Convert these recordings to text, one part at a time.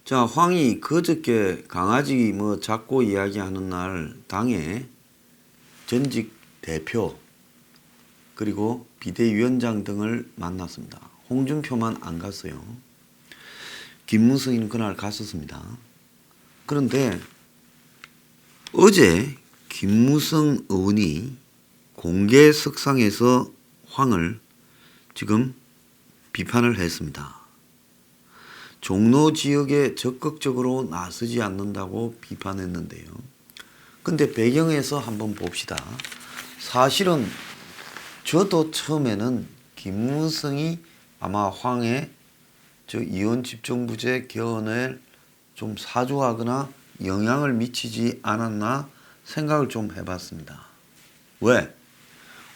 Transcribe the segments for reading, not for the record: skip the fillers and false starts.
자, 황이 그저께 강아지 뭐 잡고 이야기하는 날 당에 전직 대표 그리고 비대위원장 등을 만났습니다. 홍준표만 안 갔어요. 김무성이는 그날 갔었습니다. 그런데 어제 김무성 의원이 공개석상에서 황을 지금 비판을 했습니다. 종로 지역에 적극적으로 나서지 않는다고 비판했는데요. 근데 배경에서 한번 봅시다. 사실은 저도 처음에는 김무성이 아마 황의 이원 집정부제 개헌을 좀 사주하거나 영향을 미치지 않았나 생각을 좀 해봤습니다. 왜?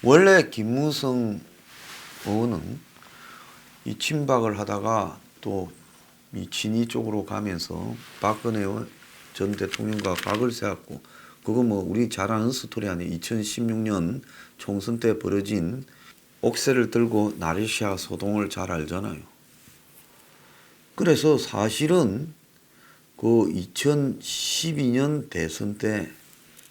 원래 김무성 의원은 이 친박을 하다가 또 이 친이 쪽으로 가면서 박근혜 전 대통령과 각을 세웠고, 그거 뭐 우리 잘 아는 스토리 아니에요. 2016년 총선 때 벌어진 옥새를 들고 나르시아 소동을 잘 알잖아요. 그래서 사실은 그 2012년 대선 때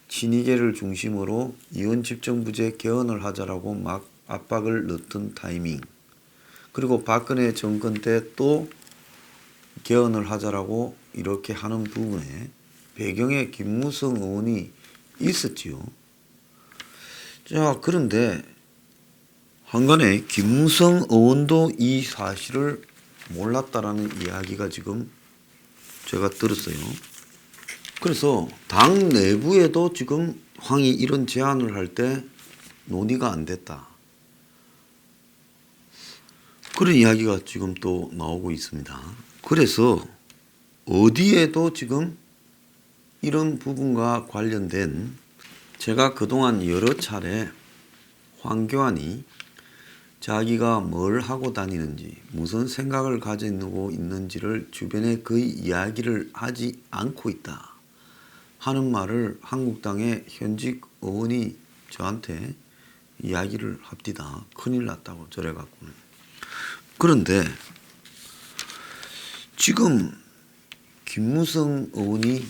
친이계를 중심으로 이원 집정부제 개헌을 하자라고 막 압박을 넣던 타이밍, 그리고 박근혜 정권 때 또 개헌을 하자라고 이렇게 하는 부분에 배경에 김무성 의원이 있었지요. 자, 그런데 한간에 김무성 의원도 이 사실을 몰랐다라는 이야기가 지금 제가 들었어요. 그래서 당 내부에도 지금 황이 이런 제안을 할 때 논의가 안 됐다, 그런 이야기가 지금 또 나오고 있습니다. 그래서 어디에도 지금 이런 부분과 관련된, 제가 그동안 여러 차례 황교안이 자기가 뭘 하고 다니는지, 무슨 생각을 가지고 있는지를 주변에 거의 이야기를 하지 않고 있다 하는 말을 한국당의 현직 의원이 저한테 이야기를 합디다. 큰일 났다고 저래갖고는. 그런데 지금 김무성 의원이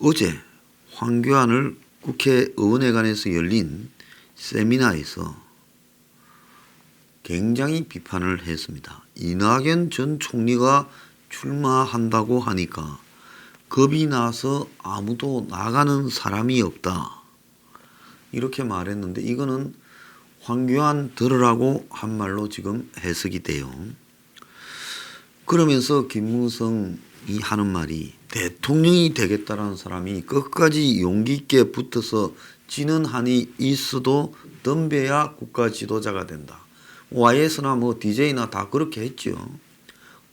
어제 황교안을 국회의원회관에서 열린 세미나에서 굉장히 비판을 했습니다. 이낙연 전 총리가 출마한다고 하니까 겁이 나서 아무도 나가는 사람이 없다, 이렇게 말했는데, 이거는 황교안 들으라고 한 말로 지금 해석이 돼요. 그러면서 김무성이 하는 말이, 대통령이 되겠다라는 사람이 끝까지 용기 있게 붙어서 지는 한이 있어도 덤벼야 국가 지도자가 된다. YS나 뭐 DJ나 다 그렇게 했죠.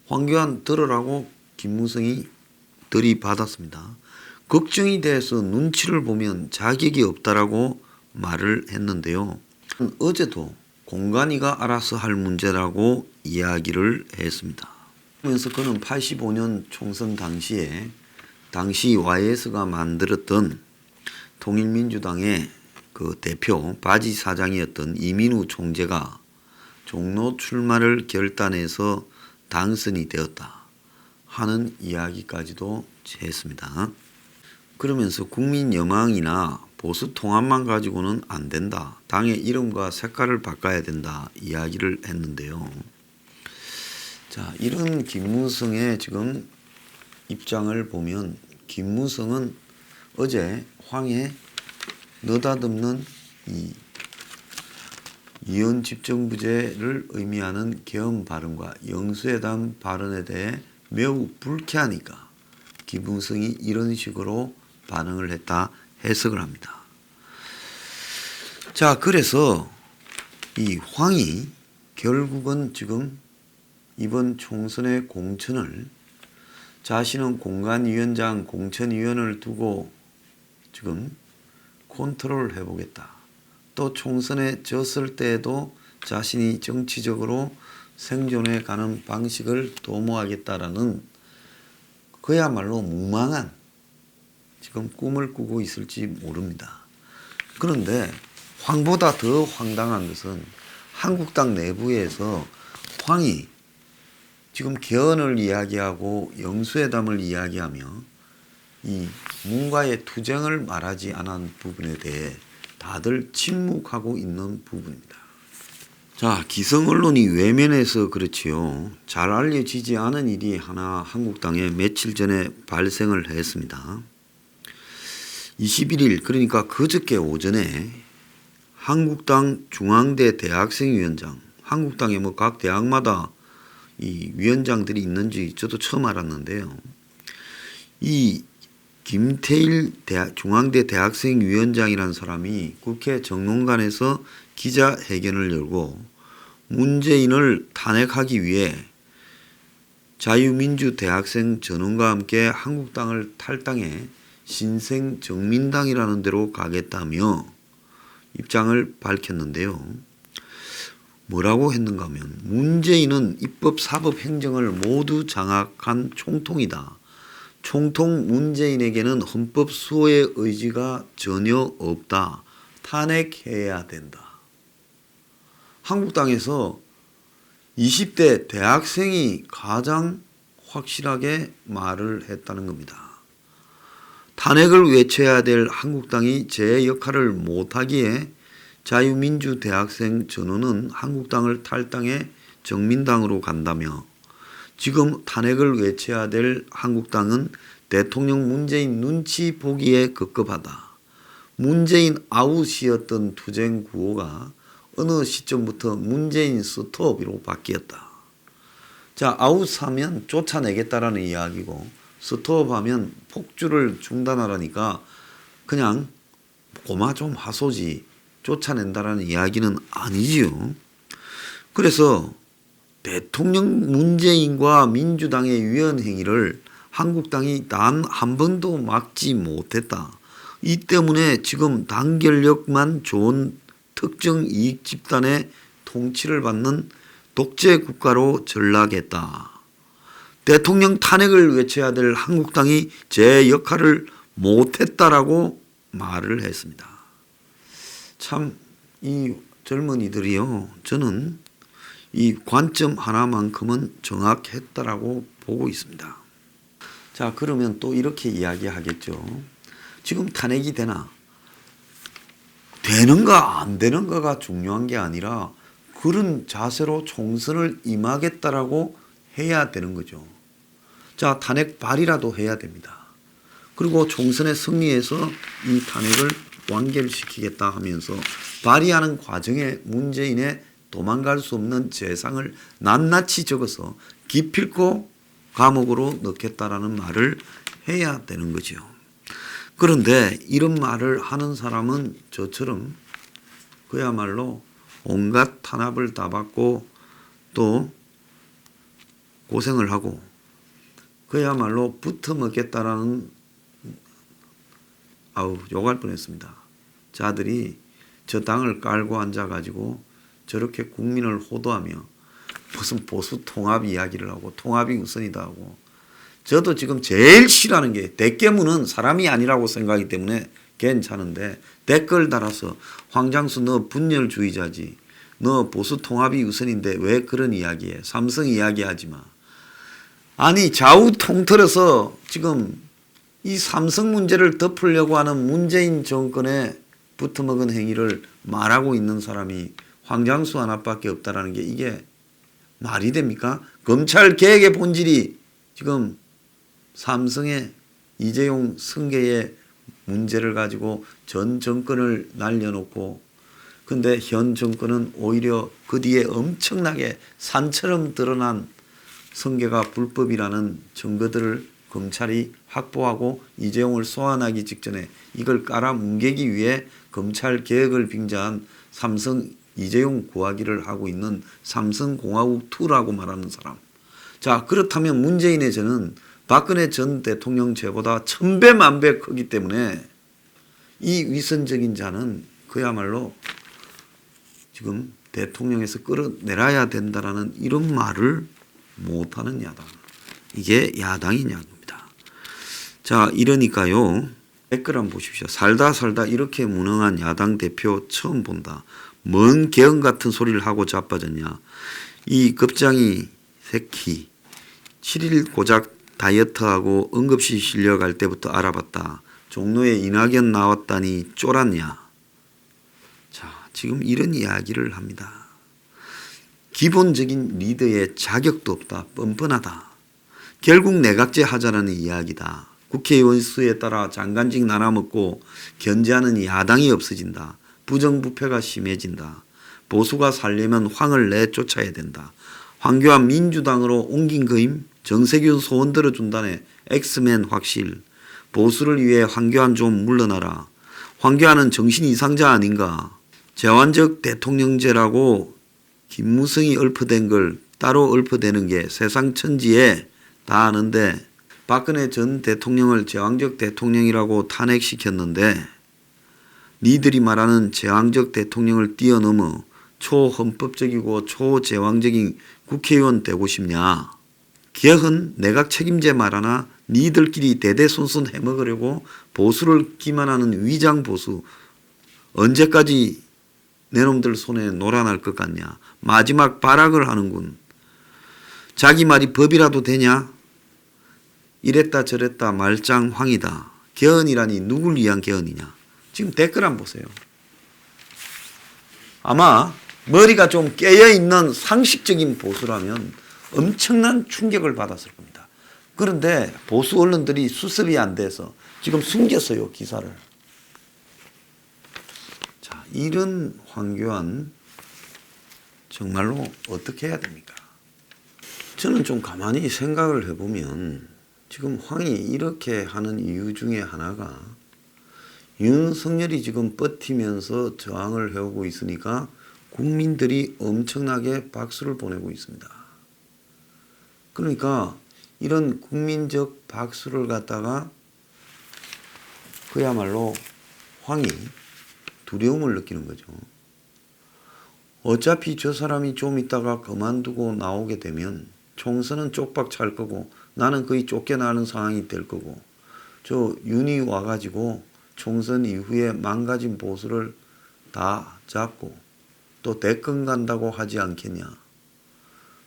황교안 들으라고 김무성이 들이받았습니다. 걱정이 돼서 눈치를 보면 자격이 없다라고 말을 했는데요. 어제도 공관위가 알아서 할 문제라고 이야기를 했습니다. 그러면서 그는 85년 총선 당시에 당시 YS가 만들었던 통일민주당의 그 대표 바지 사장이었던 이민우 총재가 종로 출마를 결단해서 당선이 되었다 하는 이야기까지도 했습니다. 그러면서 국민 여망이나 보수 통합만 가지고는 안 된다, 당의 이름과 색깔을 바꿔야 된다 이야기를 했는데요. 자, 이런 김무성의 지금 입장을 보면, 김무성은 어제 황의 느닷없는 이 이원 집정부제를 의미하는 개헌 발언과 영수회담 발언에 대해 매우 불쾌하니까 김무성이 이런 식으로 반응을 했다 해석을 합니다. 자, 그래서 이 황이 결국은 지금 이번 총선의 공천을 자신은 공관위원장 공천위원을 두고 지금 컨트롤을 해보겠다, 또 총선에 졌을 때에도 자신이 정치적으로 생존해 가는 방식을 도모하겠다라는 그야말로 무망한 지금 꿈을 꾸고 있을지 모릅니다. 그런데 황보다 더 황당한 것은 한국당 내부에서 황이 지금 개헌을 이야기하고 영수회담을 이야기하며 이 문과의 투쟁을 말하지 않은 부분에 대해 다들 침묵하고 있는 부분입니다. 자, 기성 언론이 외면해서 그렇지요. 잘 알려지지 않은 일이 하나 한국당에 며칠 전에 발생을 했습니다. 21일 그러니까 그저께 오전에 한국당 중앙대 대학생위원장, 한국당에 뭐 각 대학마다 이 위원장들이 있는지 저도 처음 알았는데요. 이 김태일 중앙대 대학생위원장이라는 사람이 국회 정론관에서 기자회견을 열고 문재인을 탄핵하기 위해 자유민주대학생 전원과 함께 한국당을 탈당해 신생정민당이라는 데로 가겠다며 입장을 밝혔는데요. 뭐라고 했는가 하면 문재인은 입법, 사법, 행정을 모두 장악한 총통이다. 총통 문재인에게는 헌법 수호의 의지가 전혀 없다. 탄핵해야 된다. 한국당에서 20대 대학생이 가장 확실하게 말을 했다는 겁니다. 탄핵을 외쳐야 될 한국당이 제 역할을 못하기에 자유민주대학생 전원은 한국당을 탈당해 정민당으로 간다며 지금 탄핵을 외쳐야 될 한국당은 대통령 문재인 눈치 보기에 급급하다. 문재인 아웃이었던 투쟁 구호가 어느 시점부터 문재인 스톱으로 바뀌었다. 자, 아웃하면 쫓아내겠다라는 이야기고 스톱하면 폭주를 중단하라니까 그냥 고마 좀 하소지 쫓아낸다라는 이야기는 아니지요. 그래서 대통령 문재인과 민주당의 위헌 행위를 한국당이 단 한 번도 막지 못했다. 이 때문에 지금 단결력만 좋은 특정 이익 집단의 통치를 받는 독재 국가로 전락했다. 대통령 탄핵을 외쳐야 될 한국당이 제 역할을 못했다라고 말을 했습니다. 참 이 젊은이들이요. 저는 이 관점 하나만큼은 정확했다라고 보고 있습니다. 자, 그러면 또 이렇게 이야기하겠죠. 지금 탄핵이 되는가 안 되는가가 중요한 게 아니라 그런 자세로 총선을 임하겠다라고 해야 되는 거죠. 자, 탄핵 발의라도 해야 됩니다. 그리고 총선에 승리해서 이 탄핵을 완결시키겠다 하면서 발의하는 과정에 문재인의 도망갈 수 없는 재상을 낱낱이 적어서 기필코 감옥으로 넣겠다라는 말을 해야 되는 거죠. 그런데 이런 말을 하는 사람은 저처럼 그야말로 온갖 탄압을 다 받고 또 고생을 하고 그야말로 붙어먹겠다라는 욕할 뻔했습니다. 자들이 저 당을 깔고 앉아가지고 저렇게 국민을 호도하며 무슨 보수 통합 이야기를 하고 통합이 우선이다 하고 저도 지금 제일 싫어하는 게 대깨문은 사람이 아니라고 생각하기 때문에 괜찮은데 댓글 달아서 황장수 너 분열주의자지 너 보수 통합이 우선인데 왜 그런 이야기해 삼성 이야기하지 마. 아니 좌우 통틀어서 지금 이 삼성 문제를 덮으려고 하는 문재인 정권에 붙어먹은 행위를 말하고 있는 사람이 황장수 하나밖에 없다라는 게 이게 말이 됩니까? 검찰 개혁의 본질이 지금 삼성의 이재용 승계의 문제를 가지고 전 정권을 날려놓고 근데 현 정권은 오히려 그 뒤에 엄청나게 산처럼 드러난 승계가 불법이라는 증거들을 검찰이 확보하고 이재용을 소환하기 직전에 이걸 깔아뭉개기 위해 검찰 개혁을 빙자한 삼성 이재용 구하기를 하고 있는 삼성공화국2라고 말하는 사람. 자, 그렇다면 문재인의 죄는 박근혜 전 대통령 죄보다 1000배 만배 크기 때문에 이 위선적인 자는 그야말로 지금 대통령에서 끌어내려야 된다라는 이런 말을 못하는 야당. 이게 야당이냐는 겁니다. 자, 이러니까요. 댓글 한번 보십시오. 살다 이렇게 무능한 야당 대표 처음 본다. 뭔 개헌 같은 소리를 하고 자빠졌냐. 이 급장이 새끼 7일 고작 다이어트하고 응급실 실려갈 때부터 알아봤다. 종로에 이낙연 나왔다니 쫄았냐. 자, 지금 이런 이야기를 합니다. 기본적인 리더의 자격도 없다. 뻔뻔하다. 결국 내각제 하자라는 이야기다. 국회의원 수에 따라 장관직 나눠먹고 견제하는 야당이 없어진다. 부정부패가 심해진다. 보수가 살려면 황을 내쫓아야 된다. 황교안 민주당으로 옮긴 거임. 정세균 소원 들어준다네. 엑스맨 확실. 보수를 위해 황교안 좀 물러나라. 황교안은 정신 이상자 아닌가. 제왕적 대통령제라고 김무성이 읊어댄 걸 따로 읊어대는 게 세상 천지에 다 아는데 박근혜 전 대통령을 제왕적 대통령이라고 탄핵시켰는데 니들이 말하는 제왕적 대통령을 뛰어넘어 초헌법적이고 초제왕적인 국회의원 되고 싶냐. 개헌 내각 책임제 말하나 니들끼리 대대손손 해먹으려고 보수를 기만하는 위장보수. 언제까지 내 놈들 손에 놀아날 것 같냐. 마지막 발악을 하는군. 자기 말이 법이라도 되냐. 이랬다 저랬다 말짱황이다. 개헌이라니 누굴 위한 개헌이냐. 지금 댓글 한번 보세요. 아마 머리가 좀 깨어있는 상식적인 보수라면 엄청난 충격을 받았을 겁니다. 그런데 보수 언론들이 수습이 안 돼서 지금 숨겼어요. 기사를. 자, 이런 황교안 정말로 어떻게 해야 됩니까? 저는 좀 가만히 생각을 해보면 지금 황이 이렇게 하는 이유 중에 하나가 윤석열이 지금 버티면서 저항을 해오고 있으니까 국민들이 엄청나게 박수를 보내고 있습니다. 그러니까 이런 국민적 박수를 갖다가 그야말로 황이 두려움을 느끼는 거죠. 어차피 저 사람이 좀 있다가 그만두고 나오게 되면 총선은 쪽박 찰 거고 나는 거의 쫓겨나는 상황이 될 거고 저 윤이 와가지고 총선 이후에 망가진 보수를 다 잡고 또 대권 간다고 하지 않겠냐.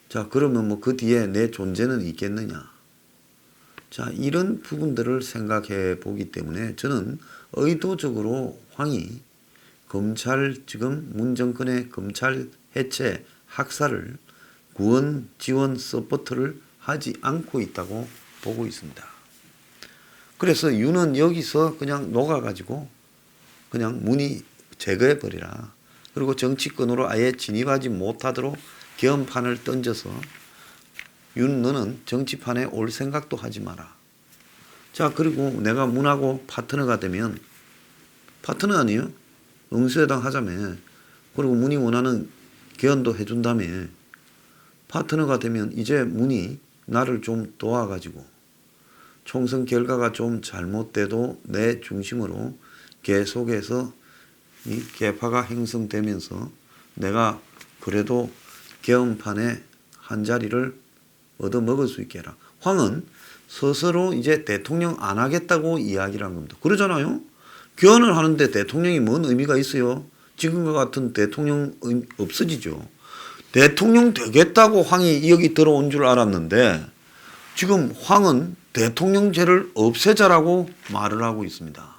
자, 그러면 뭐 그 뒤에 내 존재는 있겠느냐. 자, 이런 부분들을 생각해 보기 때문에 저는 의도적으로 황이 검찰 지금 문정권의 검찰 해체 학살을 구원 지원 서포트를 하지 않고 있다고 보고 있습니다. 그래서 윤은 여기서 그냥 녹아가지고 그냥 문이 제거해버리라. 그리고 정치권으로 아예 진입하지 못하도록 개헌판을 던져서 윤 너는 정치판에 올 생각도 하지 마라. 자, 그리고 내가 문하고 파트너가 되면 파트너 아니에요? 응수회당 하자며. 그리고 문이 원하는 개헌도 해준다며. 파트너가 되면 이제 문이 나를 좀 도와가지고 총선 결과가 좀 잘못돼도 내 중심으로 계속해서 이 개파가 형성되면서 내가 그래도 개헌판에 한 자리를 얻어먹을 수 있게 해라. 황은 스스로 이제 대통령 안 하겠다고 이야기를 한 겁니다. 그러잖아요. 개헌을 하는데 대통령이 뭔 의미가 있어요? 지금과 같은 대통령 없어지죠. 대통령 되겠다고 황이 여기 들어온 줄 알았는데 지금 황은 대통령제를 없애자라고 말을 하고 있습니다.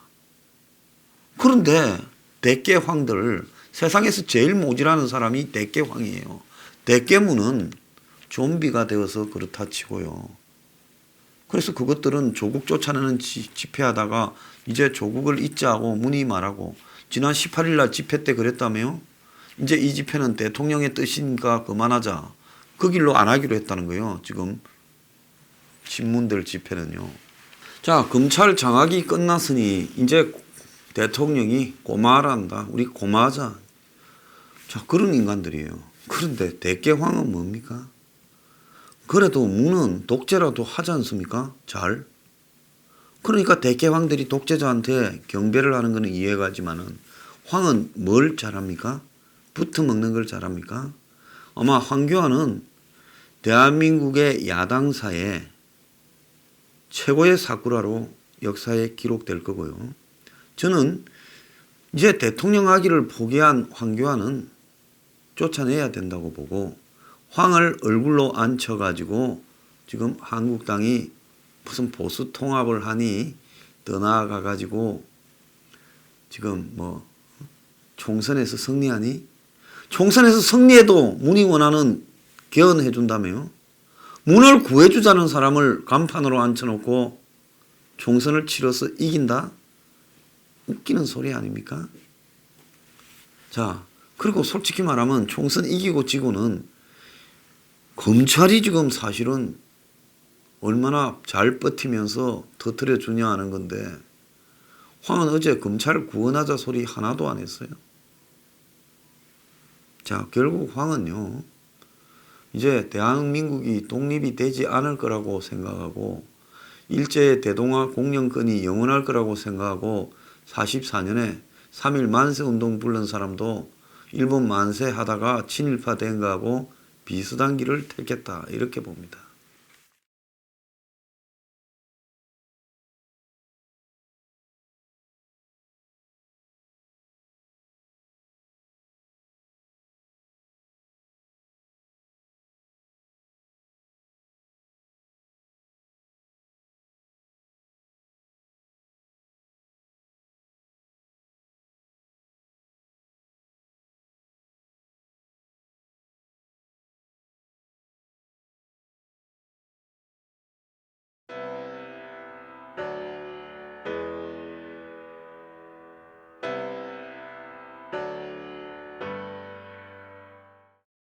그런데 대개황들 세상에서 제일 모질하는 사람이 대개황이에요. 대개문은 좀비가 되어서 그렇다 치고요. 그래서 그것들은 조국 쫓아내는 집회하다가 이제 조국을 잊자고 문이 말하고 지난 18일 날 집회 때 그랬다며요. 이제 이 집회는 대통령의 뜻이니까 그만하자. 그 길로 안 하기로 했다는 거예요. 지금 신문들 집회는요. 자, 검찰 장악이 끝났으니 이제 대통령이 고마란다. 우리 고마하자. 자, 그런 인간들이에요. 그런데 대개황은 뭡니까? 그래도 문은 독재라도 하지 않습니까? 잘. 그러니까 대개황들이 독재자한테 경배를 하는 것은 이해가 가지만은 황은 뭘 잘합니까? 붙어먹는 걸 잘합니까? 아마 황교안은 대한민국의 야당사에 최고의 사쿠라로 역사에 기록될 거고요. 저는 이제 대통령 하기를 포기한 황교안은 쫓아내야 된다고 보고 황을 얼굴로 앉혀가지고 지금 한국당이 무슨 보수 통합을 하니 더 나아가 가지고 지금 뭐 총선에서 승리하니 총선에서 승리해도 문이 원하는 개헌해 준다며요. 문을 구해주자는 사람을 간판으로 앉혀놓고 총선을 치러서 이긴다? 웃기는 소리 아닙니까? 자, 그리고 솔직히 말하면 총선 이기고 지고는 검찰이 지금 사실은 얼마나 잘 버티면서 터뜨려 주냐 하는 건데 황은 어제 검찰을 구원하자 소리 하나도 안 했어요. 자, 결국 황은요, 이제 대한민국이 독립이 되지 않을 거라고 생각하고 일제 대동아 공영권이 영원할 거라고 생각하고 44년에 3.1 만세운동 부른 사람도 일본 만세 하다가 친일파 된 거하고 비슷한 길을 택했다 이렇게 봅니다.